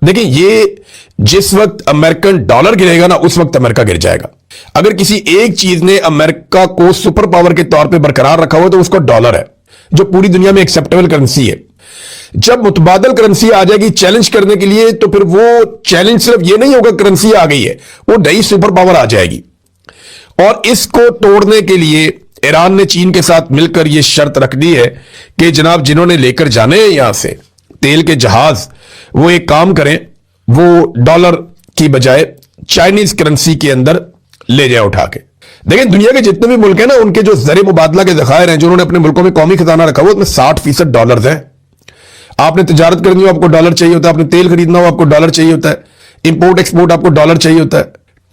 देखिए, ये जिस वक्त अमेरिकन डॉलर गिरेगा ना, उस वक्त अमेरिका गिर जाएगा। अगर किसी एक चीज ने अमेरिका को सुपर पावर के तौर पे बरकरार रखा हुआ तो उसको डॉलर है, जो पूरी दुनिया में एक्सेप्टेबल करेंसी है। जब मुतबादल करेंसी आ जाएगी चैलेंज करने के लिए, तो फिर वो चैलेंज सिर्फ ये नहीं होगा करेंसी आ गई है, वो नई सुपर पावर आ जाएगी। और इसको तोड़ने के लिए ईरान ने चीन के साथ मिलकर यह शर्त रख दी है कि जनाब, जिन्होंने लेकर जाने हैं यहां से तेल के जहाज, वो एक काम करें, वो डॉलर की बजाय चाइनीज करेंसी के अंदर ले जाए उठा के। देखिए, दुनिया के जितने भी मुल्क हैं ना, उनके जो ज़र मुबादला के ज़खायर हैं, जो उन्होंने अपने मुल्कों में कौमी खजाना रखा हुआ, उसमें 60% डॉलर है। आपने तिजारत करनी हो, आपको डॉलर चाहिए होता है। आपने तेल खरीदना हो, आपको डॉलर चाहिए होता है। इंपोर्ट एक्सपोर्ट, आपको डॉलर चाहिए होता है।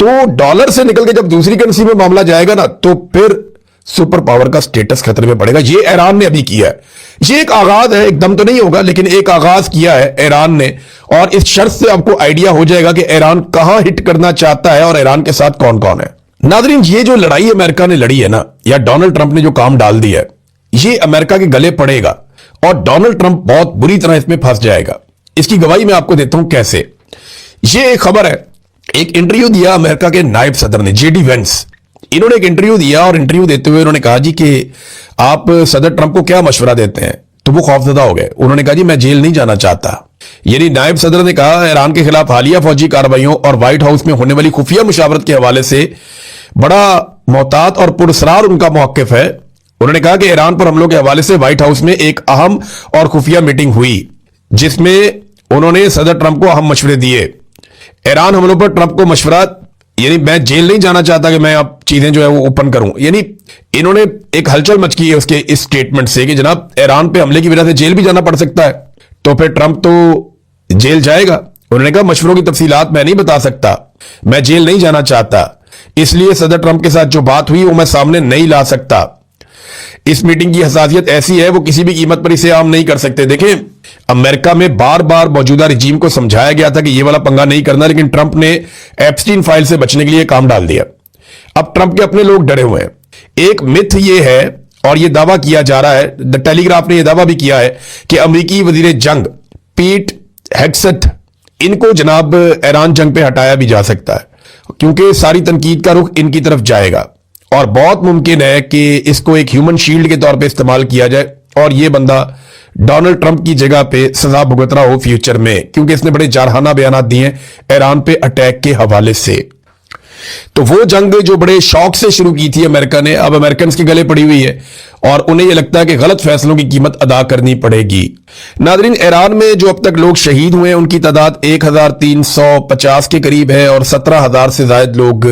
तो डॉलर से निकल के जब दूसरी करेंसी में मामला जाएगा ना, तो फिर सुपर पावर का स्टेटस खतरे में पड़ेगा। ये ईरान ने अभी किया है। ये एक आगाज है, एकदम तो नहीं होगा, लेकिन एक आगाज किया है ईरान ने। और इस शर्त से आपको आइडिया हो जाएगा कि ईरान कहां हिट करना चाहता है और ईरान के साथ कौन कौन है। नादरीन, ये जो लड़ाई अमेरिका ने लड़ी है ना, या डोनाल्ड ट्रंप ने जो काम डाल दिया है, ये अमेरिका के गले पड़ेगा और डोनाल्ड ट्रंप बहुत बुरी तरह इसमें फंस जाएगा। इसकी गवाही मैं आपको देता हूं कैसे। ये एक खबर है, एक इंटरव्यू दिया अमेरिका के नायब सदर ने, जेडी वेंस। इन्होंने एक इंटरव्यू दिया और इंटरव्यू देते हुए उन्होंने कहा जी कि आप सदर ट्रंप को क्या मशवरा देते हैं। तो वो खौफजदा हो गए। उन्होंने कहा जी, मैं जेल नहीं जाना चाहता। यानी नायब सदर ने कहा, ईरान के खिलाफ हालिया फौजी कार्रवाइयों और व्हाइट हाउस में होने वाली खुफिया मुशावरत के हवाले से बड़ा मोहतात और पुरस्रार उनका मौक़िफ़ है। उन्होंने कहा कि ईरान पर हमलों के हवाले से व्हाइट हाउस में एक अहम और खुफिया मीटिंग हुई, जिसमें उन्होंने सदर ट्रंप को अहम मशवरे दिए। ईरान हमलों पर ट्रंप को मशवरा, यानी मैं जेल नहीं जाना चाहता कि मैं अब चीजें जो है वो ओपन करूं। यानी इन्होंने एक हलचल मच की है उसके इस स्टेटमेंट से कि जनाब, ईरान पे हमले की वजह से जेल भी जाना पड़ सकता है, तो फिर ट्रंप तो जेल जाएगा। उन्होंने कहा, मशवरों की तफसीलात मैं नहीं बता सकता, मैं जेल नहीं जाना चाहता, इसलिए सदर ट्रंप के साथ जो बात हुई वो मैं सामने नहीं ला सकता। इस मीटिंग की हसासियत ऐसी है, वो किसी भी कीमत पर इसे आम नहीं कर सकते। देखें, अमेरिका में बार बार मौजूदा रिजीम को समझाया गया था कि ये वाला पंगा नहीं करना, लेकिन ट्रंप ने एप्स्टीन फाइल से बचने के लिए काम डाल दिया। अब ट्रंप के अपने लोग डरे हुए हैं। एक मिथ ये है और ये दावा किया जा रहा है, द टेलीग्राफ ने यह दावा भी किया है कि अमेरिकी वजीर जंग पीट हेग्सेथ, इनको जनाब ईरान जंग पे हटाया भी जा सकता है, क्योंकि सारी तनकीद का रुख इनकी तरफ जाएगा और बहुत मुमकिन है कि इसको एक ह्यूमन शील्ड के तौर पे इस्तेमाल किया जाए और ये बंदा डोनाल्ड ट्रंप की जगह पे सजा भुगत रहा हो फ्यूचर में, क्योंकि इसने बड़े जारहाना बयान दिए हैं ईरान पे अटैक के हवाले से। तो वो जंग जो बड़े शौक से शुरू की थी अमेरिका ने, अब अमेरिकन के गले पड़ी हुई है और उन्हें यह लगता है कि गलत फैसलों की कीमत अदा करनी पड़ेगी। नादरीन, ईरान में जो अब तक लोग शहीद हुए हैं उनकी तादाद 1350 के करीब है और 17,000 से ज्यादा लोग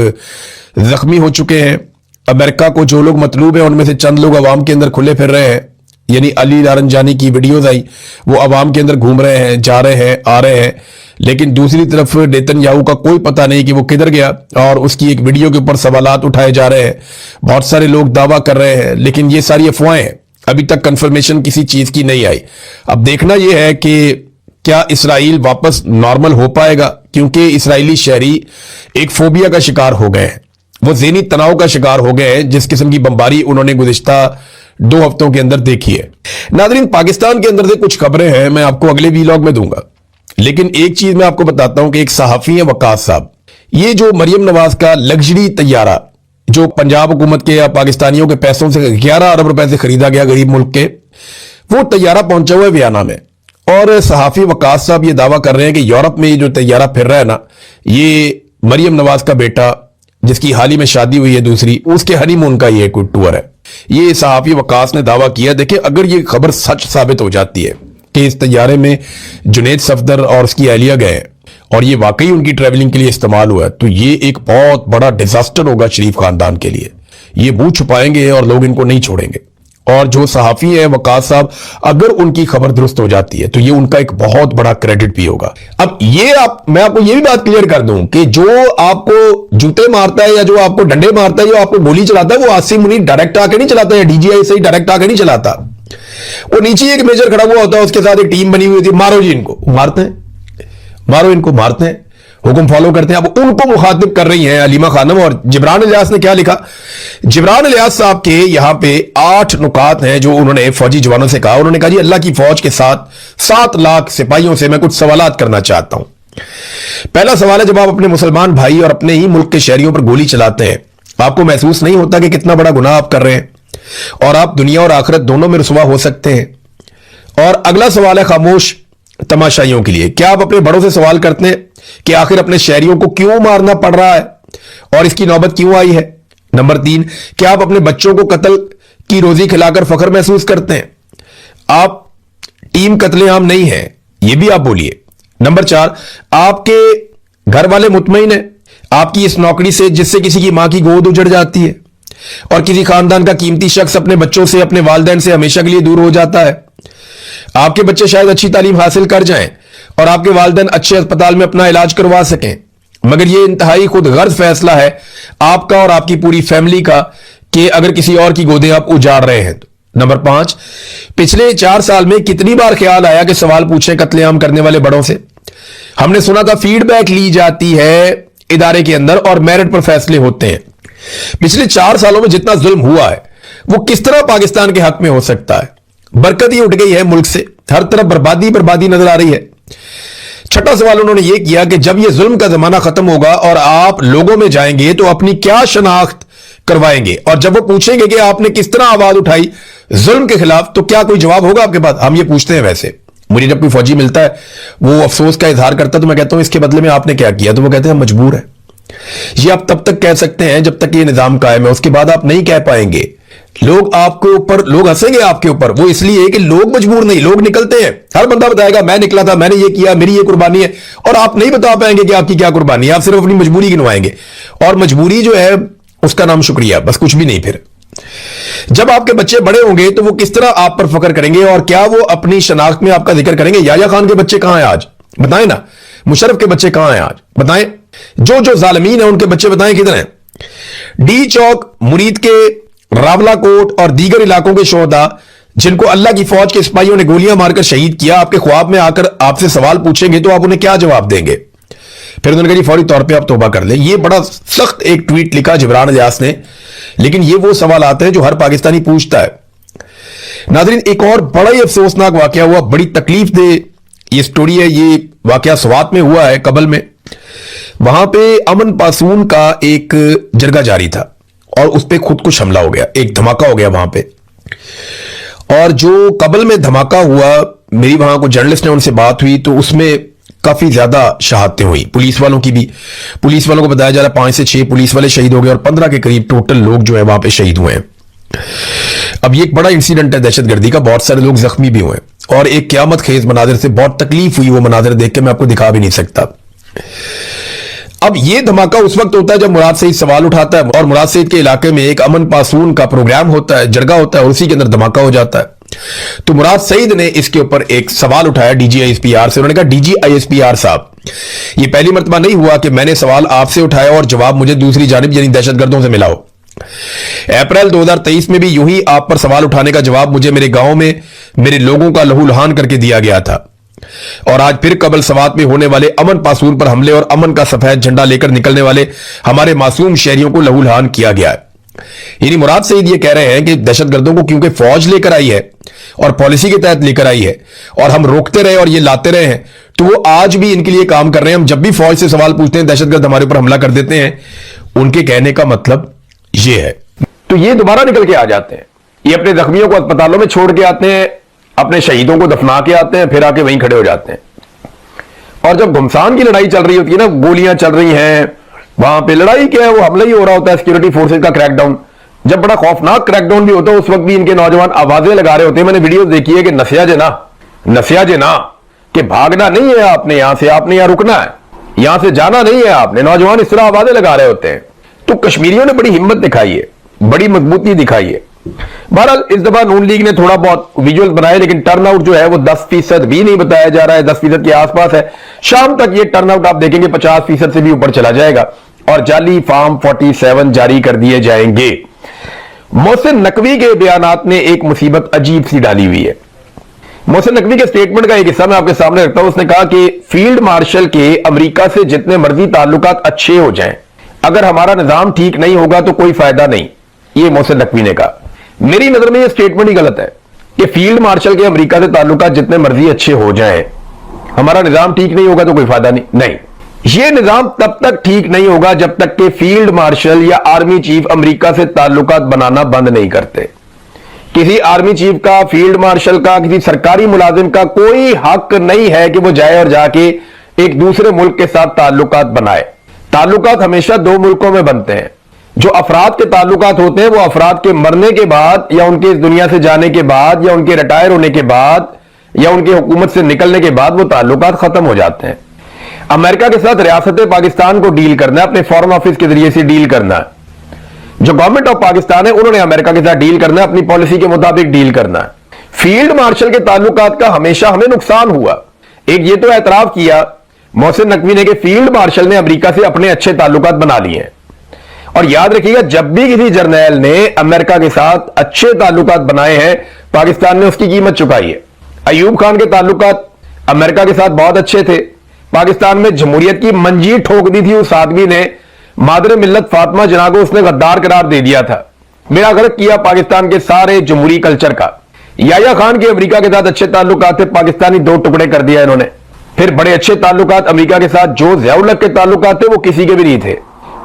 जख्मी हो चुके हैं। अमेरिका को जो लोग मतलूब हैं उनमें से चंद लोग अवाम के अंदर खुले फिर रहे हैं। यानी अली लारंजानी की वीडियोज आई, वो अवाम के अंदर घूम रहे हैं, जा रहे हैं, आ रहे हैं, लेकिन दूसरी तरफ नेतन्याहू का कोई पता नहीं कि वो किधर गया और उसकी एक वीडियो के ऊपर सवालात उठाए जा रहे हैं। बहुत सारे लोग दावा कर रहे हैं, लेकिन ये सारी अफवाहें हैं, अभी तक कंफर्मेशन किसी चीज की नहीं आई। अब देखना यह है कि क्या इसराइल वापस नॉर्मल हो पाएगा, क्योंकि इसराइली शहरी एक फोबिया का शिकार हो गए हैं, वो ज़हनी तनाव का शिकार हो गए हैं जिस किस्म की बमबारी उन्होंने गुज़िश्ता 2 हफ्तों के अंदर देखी है। नादरीन, पाकिस्तान के अंदर से कुछ खबरें हैं, मैं आपको अगले वीलॉग में दूंगा, लेकिन एक चीज मैं आपको बताता हूं कि एक सहाफी है वकास साहब, ये जो मरियम नवाज का लग्जरी तैयारा जो पंजाब हुकूमत के या पाकिस्तानियों के पैसों से 11 अरब रुपए से खरीदा गया गरीब मुल्क के, वो तैयारा पहुंचा हुआ है वियना में। और सहाफी वकास साहब ये दावा कर रहे हैं कि यूरोप में ये जो तैयारा फिर रहा है ना, ये मरियम नवाज का बेटा जिसकी हाल ही में शादी हुई है दूसरी, उसके हनीमून का ये कोई टूर है। ये सहाफी वकास ने दावा किया। देखिए, अगर ये खबर सच साबित हो जाती है कि इस तैयारे में जुनैद सफदर और उसकी अहलिया गए और ये वाकई उनकी ट्रैवलिंग के लिए इस्तेमाल हुआ है, तो ये एक बहुत बड़ा डिजास्टर होगा शरीफ खानदान के लिए। ये मुंह छुपाएंगे और लोग इनको नहीं छोड़ेंगे। और जो सहाफी है वकास साहब, अगर उनकी खबर दुरुस्त हो जाती है तो ये उनका एक बहुत बड़ा क्रेडिट भी होगा। अब ये मैं आपको ये भी बात क्लियर कर दूं कि जो आपको जूते मारता है या जो आपको डंडे मारता है, जो आपको गोली चलाता है, वो आसिम मुनीर डायरेक्ट आके नहीं चलाता है, डीजीआई से ही डायरेक्ट आके नहीं चलाता। वो नीचे एक मेजर खड़ा हुआ होता है, उसके साथ एक टीम बनी हुई थी, मारो जी इनको, मारते हैं, मारो इनको, मारते हैं, हुक्म फॉलो करते हैं। अब उनको मुखातिब कर रही हैं अलीमा खानम। और जिब्रान इलियास ने क्या लिखा, जिब्रान इलियास साहब के यहां पे 8 नुकात हैं जो उन्होंने फौजी जवानों से कहा। उन्होंने कहा जी, अल्लाह की फौज के साथ 7 लाख सिपाहियों से मैं कुछ सवालात करना चाहता हूं। पहला सवाल है, जब आप अपने मुसलमान भाई और अपने ही मुल्क के शहरियों पर गोली चलाते हैं, आपको महसूस नहीं होता कि कितना बड़ा गुनाह आप कर रहे हैं और आप दुनिया और आखिरत दोनों में रुसवा हो सकते हैं? और अगला सवाल है खामोश तमाशाइयों के लिए, क्या आप अपने बड़ों से सवाल करते हैं कि आखिर अपने शहरियों को क्यों मारना पड़ रहा है और इसकी नौबत क्यों आई है? नंबर 3, क्या आप अपने बच्चों को कत्ल की रोजी खिलाकर फख्र महसूस करते हैं? आप टीम कत्लेआम नहीं है, यह भी आप बोलिए। नंबर 4, आपके घर वाले मुतमईन है आपकी इस नौकरी से जिससे किसी की मां की गोद उजड़ जाती है और किसी खानदान का कीमती शख्स अपने बच्चों से, अपने वालिदैन से हमेशा के लिए दूर हो जाता है? आपके बच्चे शायद अच्छी तालीम हासिल कर जाएं और आपके वालिदैन अच्छे अस्पताल में अपना इलाज करवा सकें, मगर यह इंतहाई खुद गर्ज फैसला है आपका और आपकी पूरी फैमिली का कि अगर किसी और की गोदें आप उजाड़ रहे हैं तो। नंबर 5, पिछले 4 साल में कितनी बार ख्याल आया कि सवाल पूछें कत्लेआम करने वाले बड़ों से? हमने सुना था फीडबैक ली जाती है इदारे के अंदर और मेरिट पर फैसले होते हैं। पिछले 4 सालों में जितना जुल्म हुआ है वो किस तरह पाकिस्तान के हक में हो सकता है? बरकत ही उठ गई है मुल्क से, हर तरफ बर्बादी बर्बादी नजर आ रही है। छठा सवाल उन्होंने यह किया कि जब यह जुल्म का जमाना खत्म होगा और आप लोगों में जाएंगे तो अपनी क्या शनाख्त करवाएंगे, और जब वो पूछेंगे कि आपने किस तरह आवाज उठाई जुल्म के खिलाफ तो क्या कोई जवाब होगा आपके पास? हम ये पूछते हैं। वैसे मुझे जब कोई फौजी मिलता है वो अफसोस का इजहार करता है तो मैं कहता हूं इसके बदले में आपने क्या किया? तो वो कहते हैं मजबूर है। ये आप तब तक कह सकते हैं जब तक ये निजाम कायम है, उसके बाद आप नहीं कह पाएंगे। लोग आपके ऊपर, लोग हंसेंगे आपके ऊपर, वो इसलिए कि लोग मजबूर नहीं, लोग निकलते हैं। हर बंदा बताएगा मैं निकला था, मैंने ये किया, मेरी ये कुर्बानी है, और आप नहीं बता पाएंगे कि आपकी क्या कुर्बानी है। आप सिर्फ अपनी मजबूरी गिनवाएंगे और मजबूरी जो है उसका नाम शुक्रिया, बस कुछ भी नहीं। फिर जब आपके बच्चे बड़े होंगे तो वो किस तरह आप पर फख्र करेंगे और क्या वो अपनी शनाख्त में आपका जिक्र करेंगे? याया खान के बच्चे कहां हैं आज? बताएं ना। मुशर्रफ के बच्चे कहां हैं आज? बताएं। जो जालिमीन है उनके बच्चे बताएं किधर हैं? डी चौक, मुरीद के रावला कोट और दीगर इलाकों के शोहदा जिनको अल्लाह की फौज के सिपाहियों ने गोलियां मारकर शहीद किया, आपके ख्वाब में आकर आपसे सवाल पूछेंगे तो आप उन्हें क्या जवाब देंगे? फिर उन्होंने कहा फौरी तौर पे आप तौबा कर लें। ये बड़ा सख्त एक ट्वीट लिखा जिब्रान अलियास ने, लेकिन ये वो सवाल आते हैं जो हर पाकिस्तानी पूछता है। नाज़रीन, एक और बड़ा ही अफसोसनाक वाकया हुआ, बड़ी तकलीफ दे ये स्टोरी है। ये वाकया स्वात में हुआ है, कबल में। वहां पे अमन पासून का एक जरगा जारी था और उस पर खुदकुश हमला हो गया, एक धमाका हो गया वहां पे। और जो कबल में धमाका हुआ, मेरी वहां को जर्नलिस्ट ने उनसे बात हुई तो उसमें काफी ज्यादा शहादतें हुई, पुलिस वालों की भी। पुलिस वालों को बताया जा रहा है 5 से 6 पुलिस वाले शहीद हो गए और 15 के करीब टोटल लोग जो है वहां पे शहीद हुए हैं। अब ये एक बड़ा इंसिडेंट है दहशतगर्दी का, बहुत सारे लोग जख्मी भी हुए और एक क़यामत खेज मनाजिर से बहुत तकलीफ हुई। वो मनाजिर देख के मैं आपको दिखा भी नहीं सकता। अब ये धमाका उस वक्त होता है जब मुराद सईद सवाल उठाता है और मुराद सईद के इलाके में एक अमन पासून का प्रोग्राम होता है, जरगा होता है, और उसी के अंदर धमाका हो जाता है। तो मुराद सईद ने इसके ऊपर एक सवाल उठाया डीजी आईएसपीआर से। उन्होंने कहा डीजी आईएसपीआर साहब, ये पहली मर्तबा नहीं हुआ कि मैंने सवाल आपसे उठाया और जवाब मुझे दूसरी जानिब यानी दहशतगर्दों से मिला हो। अप्रैल 2023 में भी यूं ही आप पर सवाल उठाने का जवाब मुझे मेरे गांव में मेरे लोगों का लहूलुहान करके दिया गया था, और आज फिर कबल सवात में होने वाले अमन पासून पर हमले और अमन का सफेद झंडा लेकर निकलने वाले हमारे मासूम शहरियों को लहूलुहान किया गया है। यानी मुराद सईद ये कह रहे हैं कि दहशतगर्दों को क्योंकि फौज लेकर आई है और पॉलिसी के तहत लेकर आई है और हम रोकते रहे और ये लाते रहे हैं, तो वो आज भी इनके लिए काम कर रहे हैं। हम जब भी फौज से सवाल पूछते हैं दहशतगर्द हमारे ऊपर हमला कर देते हैं। उनके कहने का मतलब ये है। तो ये दोबारा निकल के आ जाते हैं, ये अपने जख्मियों को अस्पतालों में छोड़ के आते हैं, अपने शहीदों को दफना के आते हैं, फिर आके वहीं खड़े हो जाते हैं। और जब घमसान की लड़ाई चल रही होती है ना, गोलियां चल रही हैं, वहां पे लड़ाई क्या है, वो हमला ही हो रहा होता है, सिक्योरिटी फोर्सेज का क्रैकडाउन। जब बड़ा खौफनाक क्रैकडाउन भी होता है उस वक्त भी इनके नौजवान आवाजें लगा रहे होते हैं। मैंने वीडियो देखी है कि नसिया जे ना कि भागना नहीं है आपने, यहां से आपने यहां रुकना है, यहां से जाना नहीं है आपने। नौजवान इस तरह आवाजें लगा रहे होते हैं। तो कश्मीरियों ने बड़ी हिम्मत दिखाई है, बड़ी मजबूती दिखाई है। बहरहाल इस दफा नून लीग ने थोड़ा बहुत विजुअल बनाए, लेकिन टर्नआउट जो है वो 10% भी नहीं बताया जा रहा है, 10% के आसपास है। शाम तक ये टर्नआउट आप देखेंगे 50% से भी ऊपर चला जाएगा और जाली फॉर्म 47 जारी कर दिए जाएंगे। मोहसिन नकवी के बयानात ने एक मुसीबत अजीब सी डाली हुई है। मोहसिन नकवी के स्टेटमेंट का एक हिस्सा मैं आपके सामने रखता हूं। उसने कहा कि फील्ड मार्शल के अमेरिका से जितने मर्जी ताल्लुकात अच्छे हो जाएं, अगर हमारा निजाम ठीक नहीं होगा तो कोई फायदा नहीं। ये मोहसिन नकवी ने कहा। मेरी नजर में यह स्टेटमेंट ही गलत है कि फील्ड मार्शल के अमेरिका से ताल्लुकात जितने मर्जी अच्छे हो जाएं, हमारा निजाम ठीक नहीं होगा तो कोई फायदा नहीं। ये निजाम तब तक ठीक नहीं होगा जब तक कि फील्ड मार्शल या आर्मी चीफ अमेरिका से ताल्लुकात बनाना बंद नहीं करते। किसी आर्मी चीफ का, फील्ड मार्शल का, किसी सरकारी मुलाजिम का कोई हक नहीं है कि वो जाए और जाके एक दूसरे मुल्क के साथ ताल्लुकात बनाए। ताल्लुकात हमेशा दो मुल्कों में बनते हैं। जो अफराद के ताल्लुकात होते हैं वो अफराद के मरने के बाद या उनके इस दुनिया से जाने के बाद या उनके रिटायर होने के बाद या उनकी हुकूमत से निकलने के बाद वो ताल्लुकात खत्म हो जाते हैं। अमेरिका के साथ रियासत पाकिस्तान को डील करना है, अपने फॉरेन ऑफिस के जरिए से डील करना है। जो गवर्नमेंट ऑफ पाकिस्तान है उन्होंने अमेरिका के साथ डील करना है, अपनी पॉलिसी के मुताबिक डील करना है। फील्ड मार्शल के ताल्लुकात का हमेशा हमें नुकसान हुआ। एक ये तो एतराफ किया मोहसिन नकवी ने कि फील्ड मार्शल ने अमेरिका से अपने अच्छे ताल्लुकात बना लिए हैं। और याद रखिएगा, जब भी किसी जर्नैल ने अमेरिका के साथ अच्छे ताल्लुकात बनाए हैं, पाकिस्तान ने उसकी कीमत चुकाई है। अयूब खान के ताल्लुकात अमेरिका के साथ बहुत अच्छे थे। पाकिस्तान में जमहूरियत की मंजीर ठोक दी थी उस आदमी ने। मादर मिल्लत फातिमा जना को उसने गद्दार करार दे दिया था। मेरा गलत किया पाकिस्तान के सारे जमहूरी कल्चर का। याया खान के अमेरिका के साथ अच्छे ताल्लुकात थे, पाकिस्तानी दो टुकड़े कर दिया इन्होंने। फिर बड़े अच्छे ताल्लुकात अमेरिका के साथ जो ज़ियाउल हक के ताल्लुकात थे वो किसी के भी नहीं थे।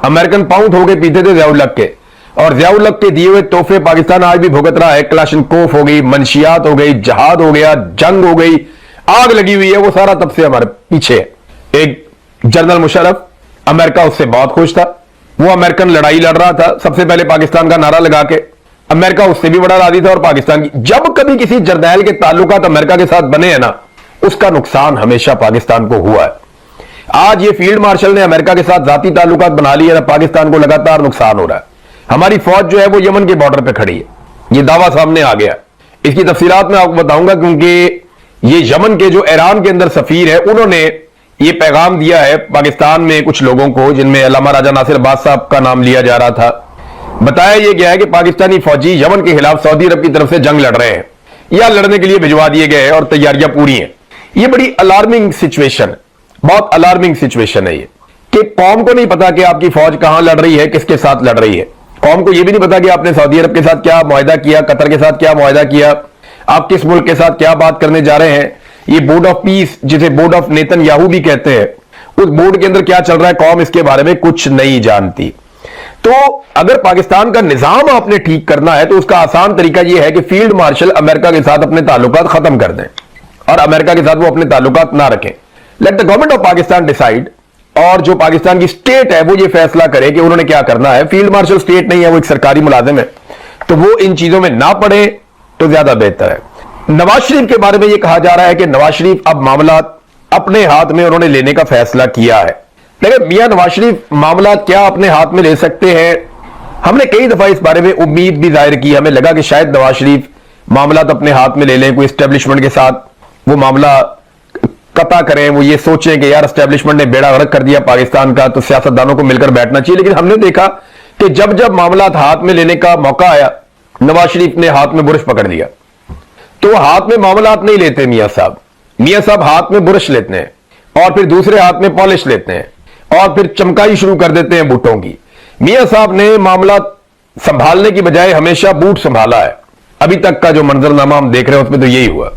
अमेरिकन पाउंड हो गए पीते थे ज़ियाउल हक के, और ज़ियाउल हक के दिए हुए तोहफे पाकिस्तान आज भी भुगत रहा है। क्लाशनकोफ हो गई, मंशियात हो गई, जहाद हो गया, जंग हो गई, आग लगी हुई है, वो सारा तब से हमारे पीछे है। एक जनरल मुशर्रफ, अमेरिका उससे बहुत खुश था। वो अमेरिकन लड़ाई लड़ रहा था सबसे पहले पाकिस्तान का नारा लगा के। अमेरिका उससे भी बड़ा राजी था और पाकिस्तान की। जब कभी किसी जर्नैल के ताल्लुकात अमेरिका के साथ बने हैं ना, उसका नुकसान हमेशा पाकिस्तान को हुआ है। आज ये फील्ड मार्शल ने अमेरिका के साथ जाती ताल्लुकात बना लिए, पाकिस्तान को लगातार नुकसान हो रहा है। हमारी फौज जो है वो यमन के बॉर्डर पे खड़ी है, ये दावा सामने आ गया। इसकी तफसीलात मैं आपको बताऊंगा, क्योंकि ये यमन के जो ईरान के अंदर सफीर है उन्होंने ये पैगाम दिया है पाकिस्तान में कुछ लोगों को, जिनमें अल्लामा राजा नासिर अब्बास साहब का नाम लिया जा रहा था। बताया यह गया है कि पाकिस्तानी फौजी यमन के खिलाफ सऊदी अरब की तरफ से जंग लड़ रहे हैं या लड़ने के लिए भिजवा दिए गए हैं और तैयारियां पूरी हैं। ये बड़ी अलार्मिंग सिचुएशन, बहुत अलार्मिंग सिचुएशन है ये, कि कौम को नहीं पता कि आपकी फौज कहां लड़ रही है, किसके साथ लड़ रही है। कौम को यह भी नहीं पता कि आपने सऊदी अरब के साथ क्या मुआहदा किया, कतर के साथ क्या मुआहदा किया, आप किस मुल्क के साथ क्या बात करने जा रहे हैं। ये बोर्ड ऑफ पीस, जिसे बोर्ड ऑफ नेतन्याहू भी कहते हैं, उस बोर्ड के अंदर क्या चल रहा है, कौम इसके बारे में कुछ नहीं जानती। तो अगर पाकिस्तान का निजाम आपने ठीक करना है तो उसका आसान तरीका यह है कि फील्ड मार्शल अमेरिका के साथ अपने ताल्लुकात खत्म कर दें और अमेरिका के साथ वो अपने ताल्लुकात ना रखें। Let the government of Pakistan decide, और जो पाकिस्तान की स्टेट है वो ये फैसला करे कि उन्होंने क्या करना है। फील्ड मार्शल स्टेट नहीं है, वो एक सरकारी मुलाजिम है, तो वो इन चीजों में ना पड़े तो ज्यादा बेहतर है। नवाज शरीफ के बारे में यह कहा जा रहा है कि नवाज शरीफ अब मामला अपने हाथ में उन्होंने लेने का फैसला किया है। लेकिन मियां नवाज शरीफ मामला क्या अपने हाथ में ले सकते हैं? हमने कई दफा इस बारे में उम्मीद भी जाहिर की। हमें लगा कि शायद नवाज शरीफ मामला तो अपने हाथ में ले लें, कोई एस्टेब्लिशमेंट के साथ वो मामला कता करें, वो ये सोचें कि यार एस्टेब्लिशमेंट ने बेड़ा गर्क कर दिया पाकिस्तान का, तो सियासतदानों को मिलकर बैठना चाहिए। लेकिन हमने देखा कि जब जब मामला हाथ में लेने का मौका आया, नवाज शरीफ ने हाथ में बुरश पकड़ लिया। तो हाथ में मामलात नहीं लेते मियां साहब। मियां साहब हाथ में बुरश लेते हैं और फिर दूसरे हाथ में पॉलिश लेते हैं और फिर चमकाई शुरू कर देते हैं बूटों की। मियां साहब ने मामला संभालने की बजाय हमेशा बूट संभाला है। अभी तक का जो मंजरनामा हम देख रहे हैं उसमें तो यही हुआ।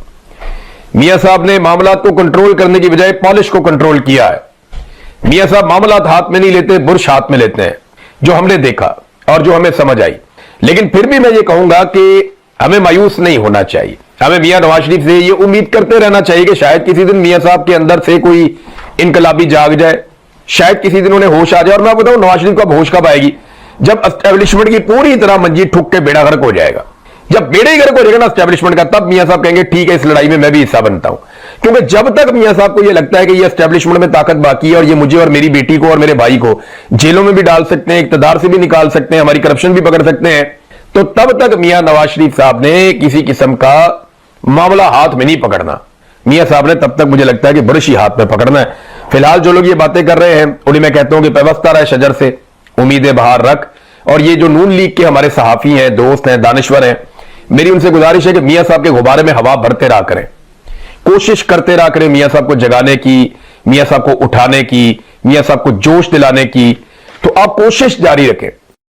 मियां साहब ने मामलात को कंट्रोल करने की बजाय पॉलिश को कंट्रोल किया है। मियां साहब मामलात हाथ में नहीं लेते, बुरश हाथ में लेते हैं, जो हमने देखा और जो हमें समझ आई। लेकिन फिर भी मैं ये कहूंगा कि हमें मायूस नहीं होना चाहिए। हमें मियां नवाज शरीफ से ये उम्मीद करते रहना चाहिए कि शायद किसी दिन मियां साहब के अंदर से कोई इनकलाबी जाग जाए, शायद किसी दिन उन्हें होश आ जाए। और मैं बताऊं नवाज शरीफ को अब होश कब आएगी? जब एस्टेब्लिशमेंट की पूरी तरह मंजी ठुक के बेड़ा गर्क हो जाएगा। जब बेड़ा ही गर्क हो जाएगा ना एस्टेब्लिशमेंट का, तब मियां साहब कहेंगे ठीक है, इस लड़ाई में मैं भी हिस्सा बनता हूं। क्योंकि जब तक मियां साहब को यह लगता है कि ये एस्टेब्लिशमेंट में ताकत बाकी है और ये मुझे और मेरी बेटी को और मेरे भाई को जेलों में भी डाल सकते हैं, इक्तदार से भी निकाल सकते हैं, हमारी करप्शन भी पकड़ सकते हैं, तो तब तक मियां नवाज शरीफ साहब ने किसी किस्म का मामला हाथ में नहीं पकड़ना। मियां साहब ने तब तक मुझे लगता है कि बुरश ही हाथ में पकड़ना है। फिलहाल जो लोग ये बातें कर रहे हैं उन्हें मैं कहता हूं कि पैवस्ता रहे शजर से, उम्मीदें बाहर रख। और ये जो नून लीग के हमारे सहाफी हैं, दोस्त हैं, दानिश्वर हैं, मेरी उनसे गुजारिश है कि मियां साहब के गुब्बारे में हवा भरते रहा करें, कोशिश करते रहा करें मियां साहब को जगाने की, मियां साहब को उठाने की, मियां साहब को जोश दिलाने की। तो आप कोशिश जारी रखें।